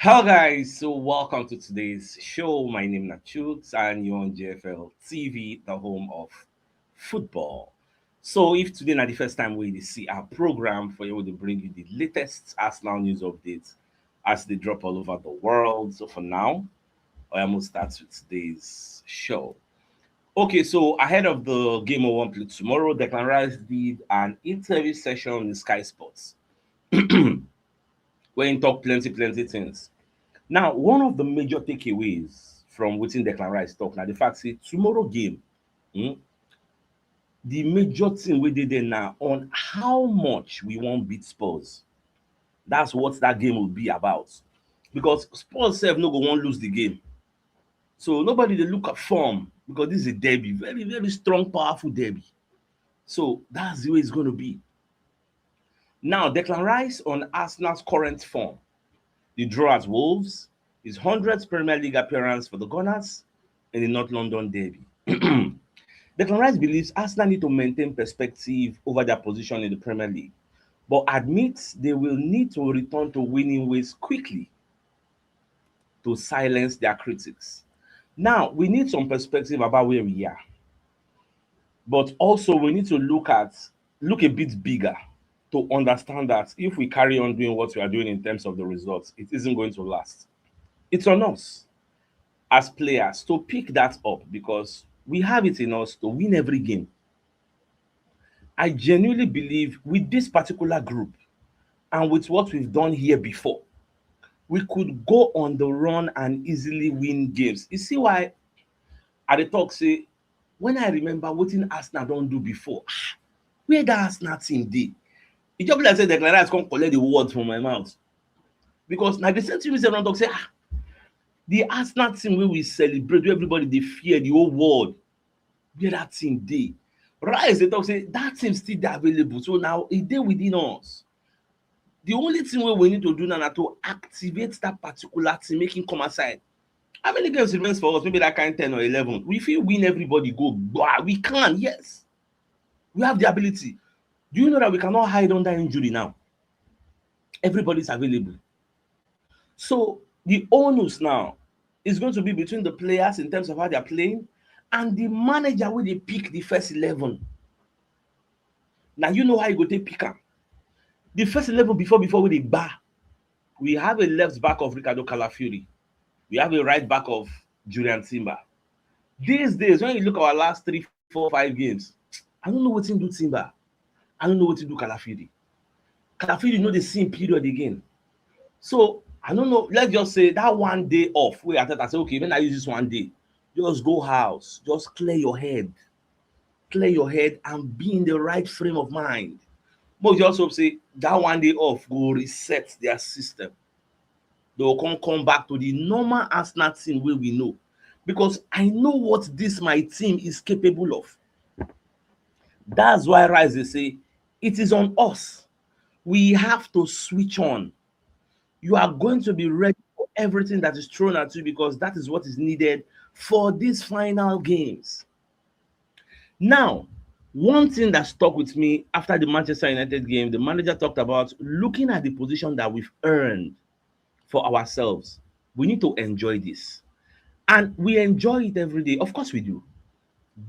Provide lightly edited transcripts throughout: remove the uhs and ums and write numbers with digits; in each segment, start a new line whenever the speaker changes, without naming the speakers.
Hello guys, so welcome to today's show. My name is CHUKS and you're on JFL TV, the home of football. So if today not the first time we see our program for you to bring you the latest Arsenal news updates as they drop all over the world. So for now, I almost start with today's show. Okay, so ahead of the game of one play tomorrow, Declan Rice did an interview session in Sky Sports where he talked plenty things. Now, one of the major takeaways from within Declan Rice talk now the fact say tomorrow game, hmm, the major thing we did there now on how much we won't beat Spurs. That's what that game will be about. Because Spurs self no go won't lose the game. So nobody they look at form because this is a derby, very strong, powerful derby. So that's the way it's going to be. Now, Declan Rice on Arsenal's current form. The draw at Wolves, his 100th Premier League appearance for the Gunners in the North London derby. Declan Rice believes Arsenal need to maintain perspective over their position in the Premier League, but admits they will need to return to winning ways quickly to silence their critics. Now, we need some perspective about where we are, but also we need to look a bit bigger to understand that if we carry on doing what we are doing in terms of the results, it isn't going to last. It's on us as players to pick that up because we have it in us to win every game. I genuinely believe with this particular group and with what we've done here before, we could go on the run and easily win games. You see why at the talk say, when I remember what Arsenal don't do before, where that Arsenal team did, it just be like say Declan Rice come collect the words from my mouth. Because now the same thing we say don't talk say, the Arsenal team wey we celebrate, wey everybody dey fear the whole world, where that team dey. Rice dey talk say that team still dey available, so now e dey within us. The only thing wey we need to do now na to activate that particular team, make him come aside. How many games remains for us? Maybe that kind 10 or 11. We fit win everybody go. We can, yes. We have the ability. Do you know that we cannot hide under injury now? Everybody's available. So the onus now is going to be between the players in terms of how they are playing and the manager wey dey pick the first 11. Now you know how you go take pick am. The first 11 before wey dey gba, we have a left back of Ricardo Calafiori. We have a right back of Julian Timber. These days, when you look at our last 3, 4, 5 games, I don't know wetin do Timber. I don't know wetin do Calafiori. Calafiori no dey same period again. So I don't know. Let's just say that one day off. Where I say, okay, when I use this one day, just go house, just clear your head and be in the right frame of mind. But you also say that one day off go reset their system. They will come back to the normal Arsenal team where we know. Because I know what this my team is capable of. That's why Rice they say it is on us. We have to switch on. You are going to be ready for everything that is thrown at you because that is what is needed for these final games. Now, one thing that stuck with me after the Manchester United game, the manager talked about looking at the position that we've earned for ourselves. We need to enjoy this. And we enjoy it every day. Of course we do.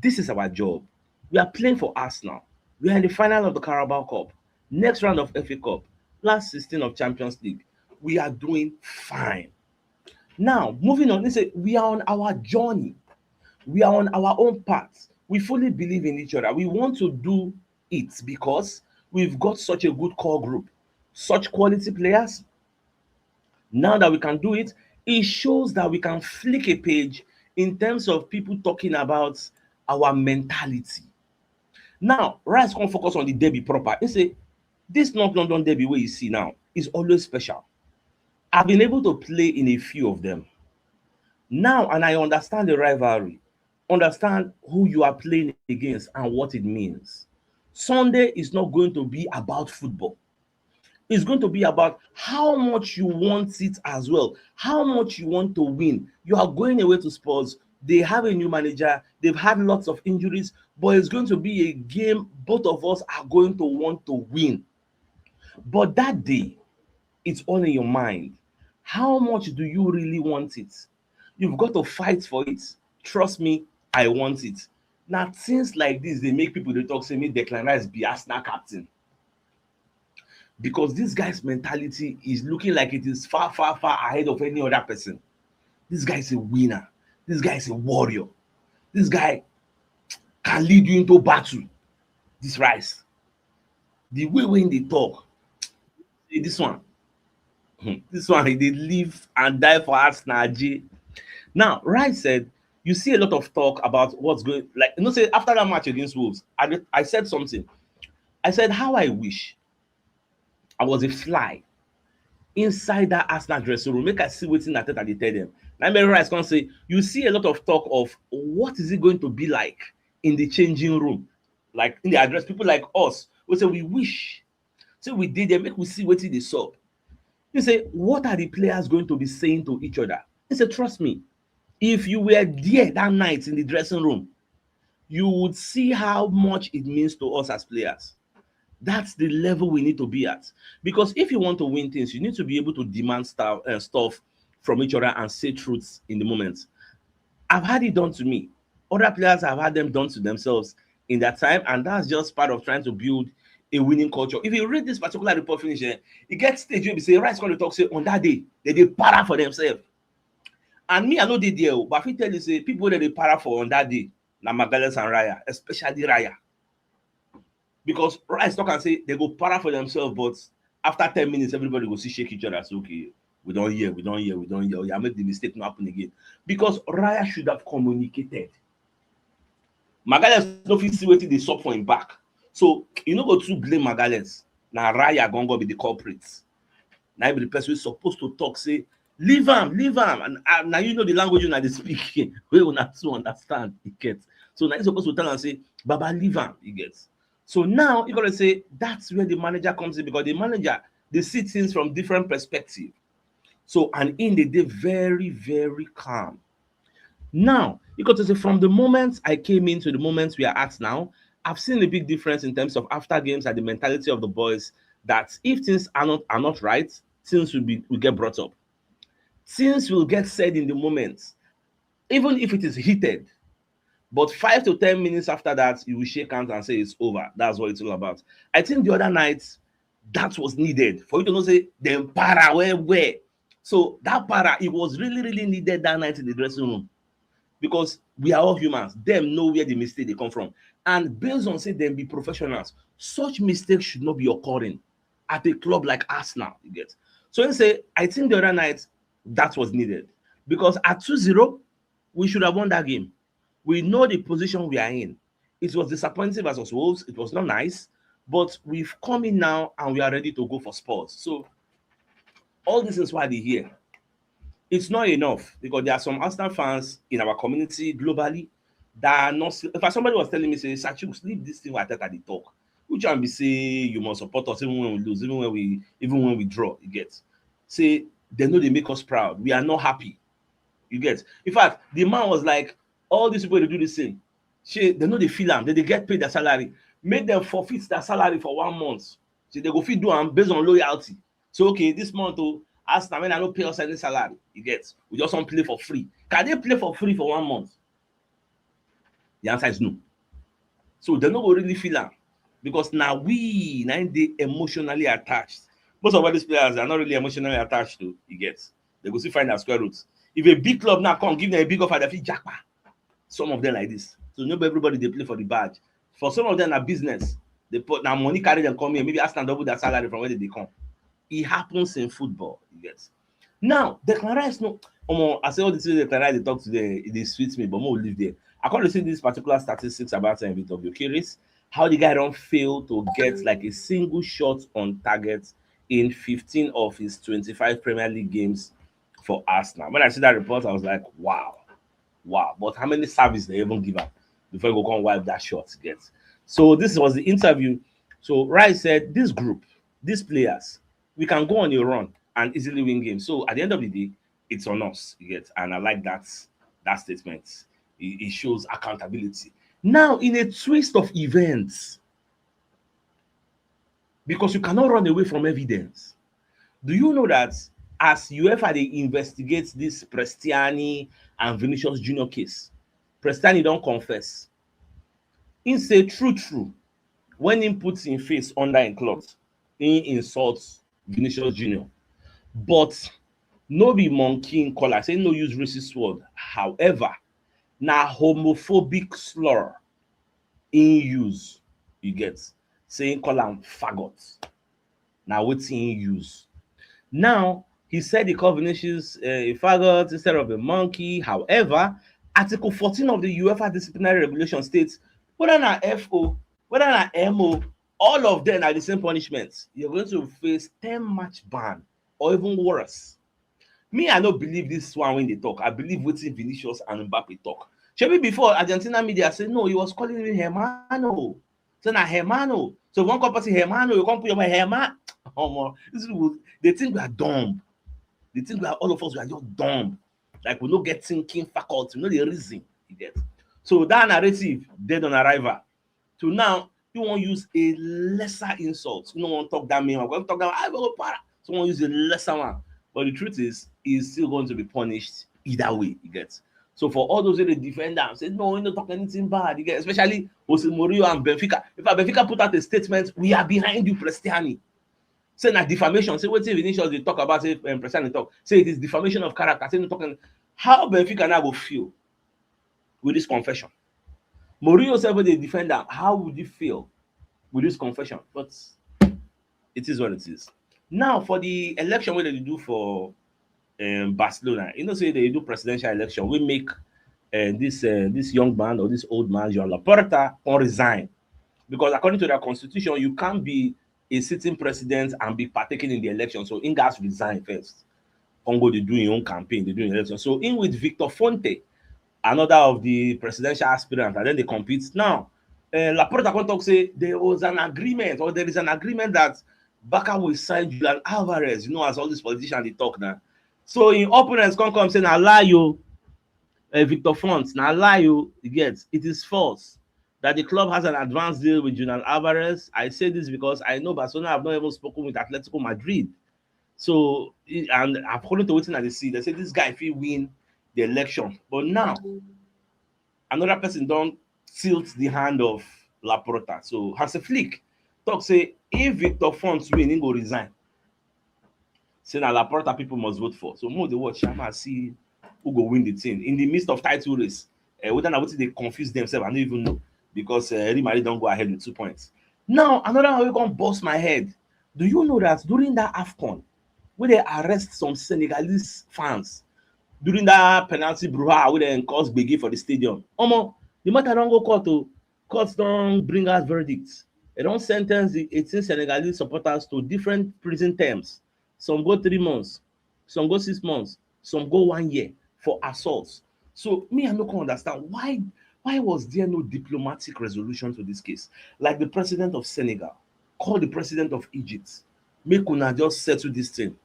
This is our job. We are playing for Arsenal. We are in the final of the Carabao Cup, next round of FA Cup, last 16 of Champions League. We are doing fine. Now, moving on, let's say we are on our journey. We are on our own path. We fully believe in each other. We want to do it because we've got such a good core group, such quality players. Now that we can do it, it shows that we can flick a page in terms of people talking about our mentality. Now, Rice can't focus on the derby proper. He say, this North London derby where you see now is always special. I've been able to play in a few of them. Now, and I understand the rivalry, understand who you are playing against and what it means. Sunday is not going to be about football. It's going to be about how much you want it as well, how much you want to win. You are going away to Spurs. They have a new manager. They've had lots of injuries, but it's going to be a game both of us are going to want to win. But that day, it's all in your mind. How much do you really want it? You've got to fight for it. Trust me, I want it. Now, things like this, they make people they talk, say, me Declan Rice be Arsenal captain. Because this guy's mentality is looking like it is far, far, far ahead of any other person. This guy is a winner. This guy is a warrior. This guy can lead you into battle. This Rice. The way when they talk, this one, this one, they live and die for Arsenal. Now, Rice said, you see a lot of talk about what's going, like, say after that match against Wolves, I said something. I said, how I wish I was a fly inside that Arsenal dressing room. Make I see wetin Arteta dey tell them. Now, Mary Rice can say, you see a lot of talk of what is it going to be like in the changing room, like in the address. People like us, we say we wish, say we did there, make we see wetin dey sup. You say, what are the players going to be saying to each other? He said, trust me, if you were there that night in the dressing room, you would see how much it means to us as players. That's the level we need to be at. Because if you want to win things, you need to be able to demand stuff from each other and say truths in the moment. I've had it done to me. Other players have had them done to themselves in that time, and that's just part of trying to build a winning culture. If you read this particular report finish, it gets stage where you say, Rice going to talk, say, on that day, they para for themselves. And me, I know they there, but if you tell you, say, people that they para for on that day, na Magalhães and Raya, especially Raya. Because Rice talk and say they go para for themselves, but after 10 minutes, everybody will see shake each other. So, okay, we don't hear. Oh, yeah, make the mistake not happen again. Because Raya should have communicated. Magalhães no fit see wetin dey sup for him back. So, you no go too blame Magalhães. Na Raya gongo be the culprit. Na be the person wey supposed to talk, say, leave am. And now you know the language una dey speak, wey una too understand, you get. So now you supposed to tell am say, Baba, leave am, you get. So now you gotta say that's where the manager comes in, because the manager they see things from different perspective. So and in the day very, very calm. Now you got to say from the moment I came into the moment we are at now, I've seen a big difference in terms of after games and the mentality of the boys. That if things are not right, things will get brought up. Things will get said in the moment, even if it is heated. But 5 to 10 minutes after that, you will shake hands and say it's over. That's what it's all about. I think the other night, that was needed for you to not say, them para, where. So that para, it was really, really needed that night in the dressing room. Because we are all humans. Them know where the mistake they come from. And based on say them be professionals, such mistakes should not be occurring at a club like Arsenal, you get. So you say, I think the other night, that was needed. Because at 2-0, we should have won that game. We know the position we are in. It was disappointing versus Wolves. It was not nice. But we've come in now and we are ready to go for Spurs. So all this is why they're here. It's not enough because there are some Arsenal fans in our community globally that are not. If somebody was telling me, say, CHUKS, leave this thing where I take at the talk. Which one be say you must support us even when we lose, even when we draw, you get. Say they know they make us proud. We are not happy. You get. In fact, the man was like, all these people they do this thing. They know they feel them. They get paid their salary. Make them forfeit their salary for 1 month. So they go fit do them based on loyalty. So okay, this month Arsenal when I don't pay us any salary. You get. We just want to play for free. Can they play for free for 1 month? The answer is no. So they don't really feel them. Because now they emotionally attached. Most of all these players are not really emotionally attached to, you get. They go still find their square roots. If a big club now come give them a big offer, they feel jackpot. Some of them like this. So not everybody they play for the badge. For some of them are business. They put now money carry them come here. Maybe Arsenal double their salary from where they come. It happens in football. You get. Now Declan Rice no. I say all the things Declan Rice they talk today. It sweets me, but more will live there. I can't see this particular statistics about him with of your curious how the guy don't fail to get like a single shot on target in 15 of his 25 Premier League games for Arsenal. When I see that report, I was like, wow. But how many services they even give up before you go come wipe that shot? Get. So this was the interview. So Rice said, this group, these players, we can go on a run and easily win games. So at the end of the day, it's on us. You get. And I like that statement. It shows accountability. Now, in a twist of events, because you cannot run away from evidence, do you know that as UEFA they investigate this Prestiani and Vinicius Junior case, Prestiani don't confess. He say true when he puts him face under him cloth, he insults Vinicius Junior, but no be monkey in color, say no use racist word. However, na homophobic slur in use, you get, saying call am faggot. Na wetin he use. Now he said he called Vinicius a faggot instead of a monkey. However, Article 14 of the UEFA disciplinary regulation states whether na FO, whether na MO, all of them are the same punishment. You're going to face 10-match ban or even worse. Me, I no believe this one when they talk. I believe wetin Vinicius and Mbappe talk. Shebi before Argentina media say no, he was calling him Hermano. Say na Hermano. So if one call person Hermano, you can't put your Hermano. They think we are dumb. They think we are all of us. We are just dumb. Like we no get thinking faculty. We know the reason you get. So that narrative dead on arrival. To now, you won't use a lesser insult. You don't want to talk that mean. I'm going to talk that. I will para. Someone use a lesser one. But the truth is, he's still going to be punished either way, you get. So for all those who defend them, say, no, you don't talk anything bad, you get. Especially Jose Mourinho and Benfica. If Benfica put out a statement, we are behind you, Prestiani. Say na defamation. Say what Vinicius they talk about, say Prestiani talk. Say it is defamation of character. Say no talking. How Benfica now go feel with this confession? Mourinho said when they defend them, how would you feel with this confession? But it is what it is. Now for the election, what they do for Barcelona, you know, say they do presidential election. We make this young man or this old man, Joan Laporta, on resign because according to their constitution, you can't be a sitting president and be partaking in the election. So Ingas resign first. Congo they do your own campaign, they do an election. So in with Victor Fonte, another of the presidential aspirants, and then they compete. Now, Laporta can talk say there was an agreement, or there is an agreement that Barca will sign Julian Alvarez, you know, as all these politicians they talk now. So in opponents come say, "Na lie you, Victor Font, na lie you." You get it is false that the club has an advanced deal with Julian Alvarez. I say this because I know Barcelona have not even spoken with Atletico Madrid. So and according to wetin I see, they say this guy if he win the election, but now another person don't tilt the hand of Laporta. So Hansi Flick talk say if Victor Font win, he go resign. Say na Laporta people must vote for. So more they watch Shama see who go win the thing in the midst of title race. Whether na wetin they confuse themselves, I don't even know because Real Madrid don't go ahead with 2 points. Now another one we gonna bust my head. Do you know that during that AFCON, where they arrest some Senegalese fans during that penalty brouhaha where they cause gbege for the stadium? Omo, the matter don't go court o. Courts don't bring out verdicts. They don't sentence the 18 Senegalese supporters to different prison terms. Some go 3 months, some go 6 months, some go 1 year for assaults. So me, I no can understand why was there no diplomatic resolution to this case? Like the president of Senegal, call the president of Egypt, make una just settle this thing.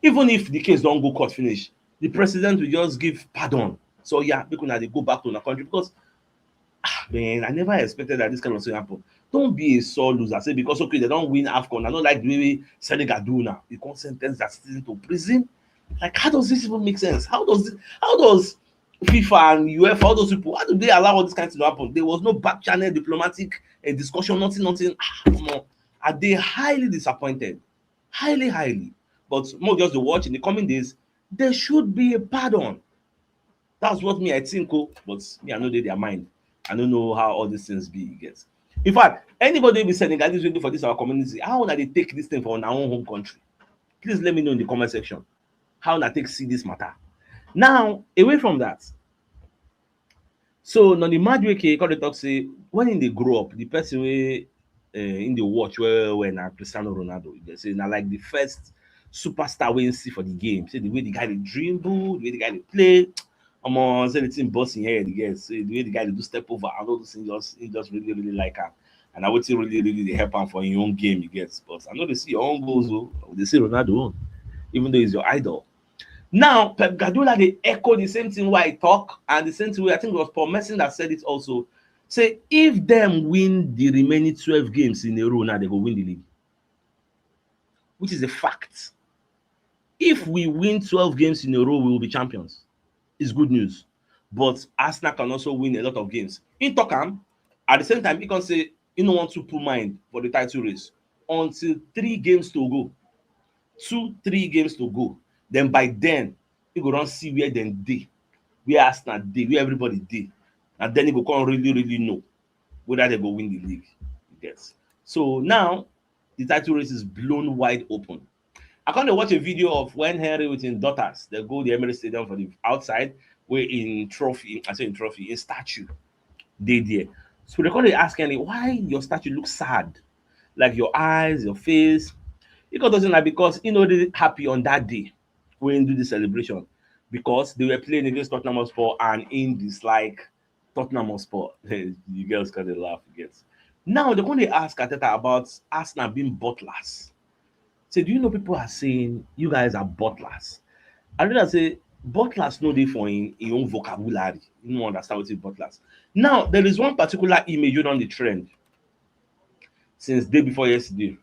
Even if the case don't go court finish, the president will just give pardon. So yeah, make una dey go back to una country because man, I never expected that this kind of thing happen. Don't be a sore loser. Say because okay, they don't win AFCON. I don't like the way Senegal do now. You can't sentence that citizen to prison. Like, how does this even make sense? How does FIFA and Uefa, all those people, how do they allow all this kind of thing to happen? There was no back channel diplomatic discussion, nothing. Are they highly disappointed? Highly. But more just to watch in the coming days, there should be a pardon. That's what me I think, but me, I know their mind. I don't know how all these things be, get. In fact, anybody be Senegalese waiting for this our community, how na they take this thing for our own home country? Please let me know in the comment section. How na take see this matter. Now, away from that, so now the Madueke call the talk say when they grow up, the person we in the watch where when Cristiano Ronaldo, they say now like the first superstar we see for the game. Say the way the guy they dribble, the way the guy they play. Say the team boss in here, yes. The way the guy they do step over, and all those things he just really like him. And I would say really they help him for your own game, you get. But I know they see your own goals, they see Ronaldo own, even though he's your idol. Now, Pep Guardiola, they echo the same thing where I talk, and the same thing where I think it was Paul Merson that said it also. Say, if them win the remaining 12 games in a row, now they go win the league. Which is a fact. If we win 12 games in a row, we will be champions. It's good news. But Arsenal can also win a lot of games. In Tottenham, at the same time, he can say he no want to put mind for the title race until 3 games to go. 2-3 games to go. Then by then, he go run see where dem dey, where Arsenal dey, where everybody dey. And then he go come really know whether they go win the league. Yes. So now the title race is blown wide open. I kind of watch a video of when Henry with his daughters they go the Emirates Stadium for the outside, where in trophy, I say in trophy, in statue, they there. So they kind of ask Henry, why your statue looks sad, like your eyes, your face. He got doesn't like because you know they happy on that day when do the celebration because they were playing against Tottenham Hotspur and in dislike Tottenham Hotspur. You girls kind of laugh, you get. Now they're going to ask Ateta about Arsenal being butlers. Say, do you know people are saying you guys are butlers? I rather say butlers no dey for in own vocabulary. You don't understand what is butlers. Now there is one particular image on the trend since day before yesterday.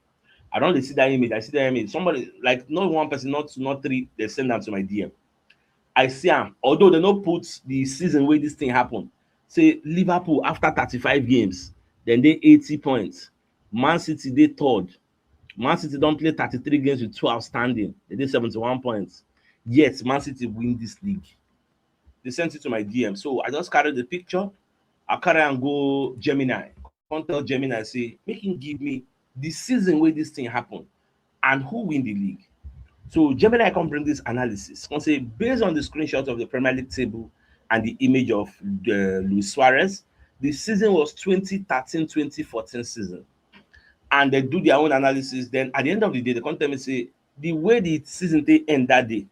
I don't see that image. I see that image. Somebody like not one person, not three. They send them to my DM. I see them. Although they don't put the season where this thing happened. Say Liverpool after 35 games, then they 80 points. Man City they third. Man City don't play 33 games with 2 outstanding. They did 71 points. Yet Man City win this league. They sent it to my DM. So I just carried the picture. I carry and go Gemini. Can't tell Gemini say make him give me the season where this thing happened and who win the league. So Gemini can bring this analysis. Can say based on the screenshot of the Premier League table and the image of Luis Suarez, the season was 2013-2014 season. And they do their own analysis. Then at the end of the day, they come tell me say the way the season they end that day,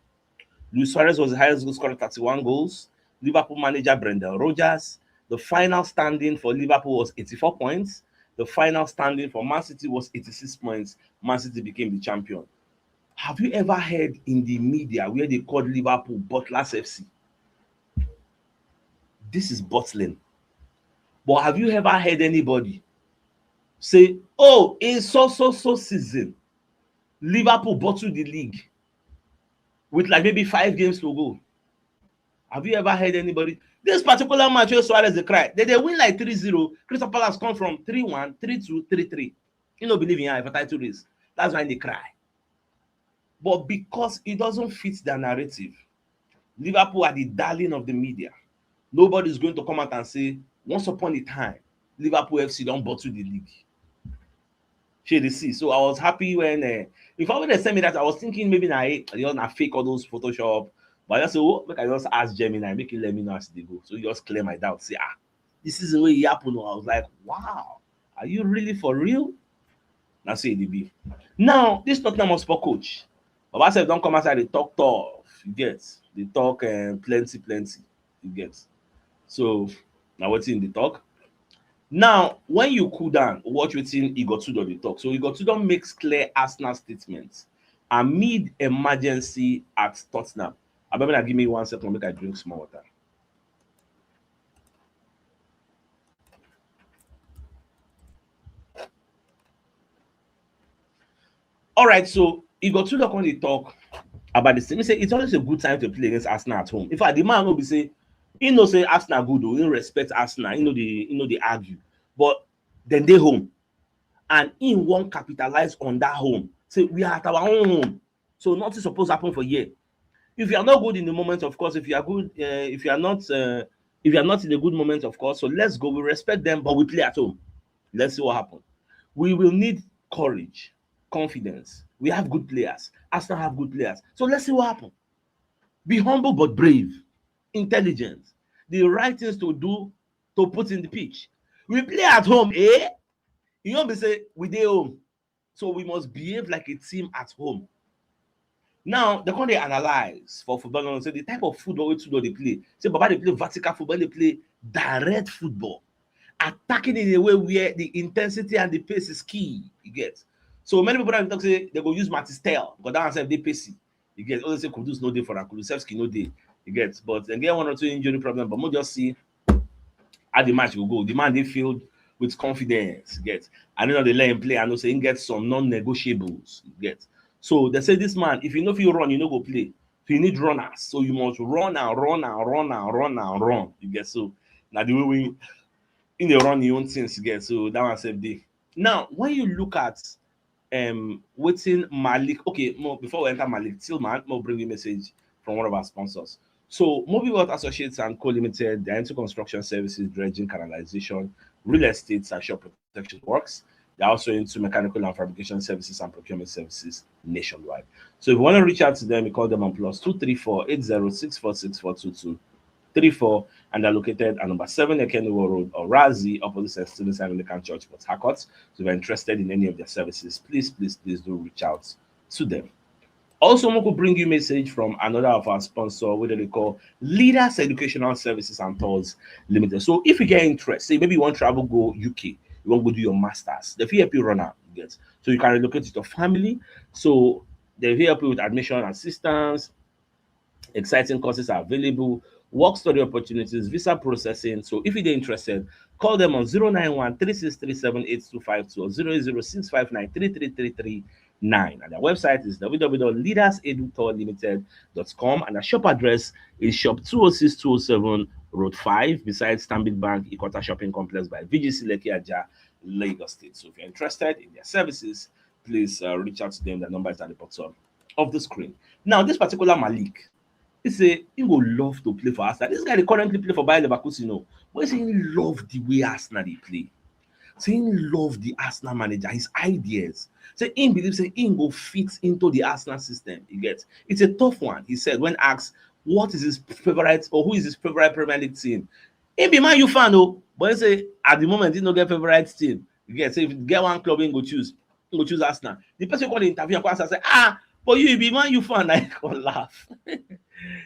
Luis Suarez was the highest goal scorer, 31 goals. Liverpool manager Brendan Rodgers. The final standing for Liverpool was 84 points. The final standing for Man City was 86 points. Man City became the champion. Have you ever heard in the media where they called Liverpool Butlers FC? This is bottling. But have you ever heard anybody say, oh, in so season, Liverpool bottled the league with like maybe 5 games to go? Have you ever heard anybody? This particular match where Suarez they cry, they win like 3-0. Crystal Palace come from 3-1, 3-2, 3-3. You don't believe in for title race. That's why they cry. But because it doesn't fit their narrative, Liverpool are the darling of the media. Nobody's going to come out and say, once upon a time, Liverpool FC don't bottle the league. Shady see. So I was happy when before they sent me that, I was thinking maybe I fake all those Photoshop. But I just say, oh, make I just ask Gemini, make it let me know as they go. So you just clear my doubt. Say, this is the way it happened. I was like, wow, are you really for real? Now say it be. Now, this Tottenham Hotspur coach, Baba said don't come outside, they talk tough. You get. They talk plenty. You get. So now what's in the talk? Now, when you cool down, watch what's in Igor Tudor the talk. So Igor Tudor makes clear Arsenal statements amid emergency at Tottenham. I better give me 1 second, make I drink some water. All right, so Igor Tudor when they talk about this thing, he say it's always a good time to play against Arsenal at home. In fact, the man will be say, he know say Arsenal good, he respect Arsenal, they argue, but then they home, and he won't capitalize on that home. Say we are at our own home, so nothing supposed to happen for year. If you are not good in the moment, of course, if you are good, if you are not in a good moment, of course, so let's go. We respect them, but we play at home. Let's see what happens. We will need courage, confidence. We have good players. Arsenal have good players. So let's see what happens. Be humble but brave, intelligent, the right things to do to put in the pitch. We play at home, eh? You know, we say we dey home, so we must behave like a team at home. Now, they come dey analyze for football and say the type of football wey Tudor dey play. Say Baba dey play vertical football, dey play direct football, attacking in a way where the intensity and the pace is key. You get. So many people that talk say they go use Matistel because that one sef dey pacey. You get. Others say Kudus no dey for am, Kulusevski no dey. You get. But then get 1 or 2 injury problem. But we just see how the match will go. The man dey filled with confidence. You get. I know they let him play. I know say he get some non-negotiables. You get. So they say this man, if you know if you run, you know go play. So you need runners. So you must run and run and run and run and run. You get so now the way we in the run your own things you get. So that one save day. Now when you look at waiting Malik. Okay, more before we enter Malik, Tillman, more bring you message from one of our sponsors. So Mobile World Associates and Co Limited, they're into construction services, dredging, canalization, real estate, and shore protection works. They're also into mechanical and fabrication services and procurement services nationwide. So if you want to reach out to them, you call them on plus 234-8064642234, and they're located at number 7 Ekeniwo Road or Razi, opposite St. Stephen's Anglican Church, Port Harcourt. So if you're interested in any of their services, please do reach out to them. Also, we could bring you message from another of our sponsor, what they call Leaders Educational Services and Tours Limited. So if you get interest, say maybe you want to travel go UK, you want to go do your masters, the FEB runner, yes. So you can relocate with your family. So they help you with admission assistance, exciting courses are available, work study opportunities, visa processing. So if you're interested, call them on 091-3637-8252 or 080-659-33339. And their website is www.leadersedutorlimited.com, and the shop address is shop 206-207 Road 5 beside Stanbic Bank Ikota Shopping Complex by VGC Lekki Ajah, Lagos State. So if you're interested in their services, please reach out to them. The number is at the bottom of the screen. Now, this particular Malik, he would love to play for Arsenal. This guy they currently play for Bayer Leverkusen, you know. But he say he love the way Arsenal they play. Say he love the Arsenal manager, his ideas. Say he believes say he go fit into the Arsenal system. He gets it's a tough one. He said when asked what is his favorite or who is his favorite Premier League team. He be Man U fan, oh, but he say at the moment he no get favorite team. You get say if you get one club, he go choose Arsenal. The person call the interview and say, but you be Man U fan, I can laugh.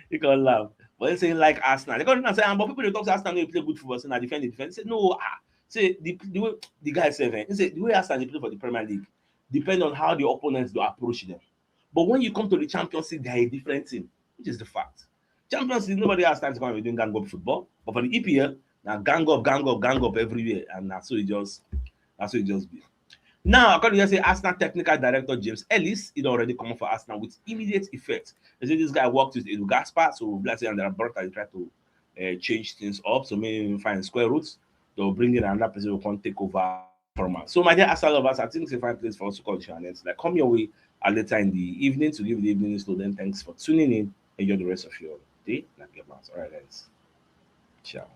You can laugh. But they say like Arsenal. They can't say, but people they talk to Arsenal they play good football, so now defend. They say, no, say the way the guy said, he said the way Arsenal they play for the Premier League depend on how the opponents do approach them. But when you come to the Champions League, they're a different team, which is the fact. Champions League, nobody has time to come and doing gang up football. But for the EPL, now gang up everywhere, and that's so it just be. Now, according to say Arsenal technical director James Ellis, it already come for Arsenal with immediate effect. They say this guy worked with Edu Gaspar, so let's say and they're about to try to change things up, so maybe find square roots. They'll bring in another person who can take over from us. So, my dear Arsenal lovers, I think it's a fine place for us to call channels. Like, come your way later in the evening to give the evening news. So then, thanks for tuning in. Enjoy the rest of your day. All right, guys. Ciao.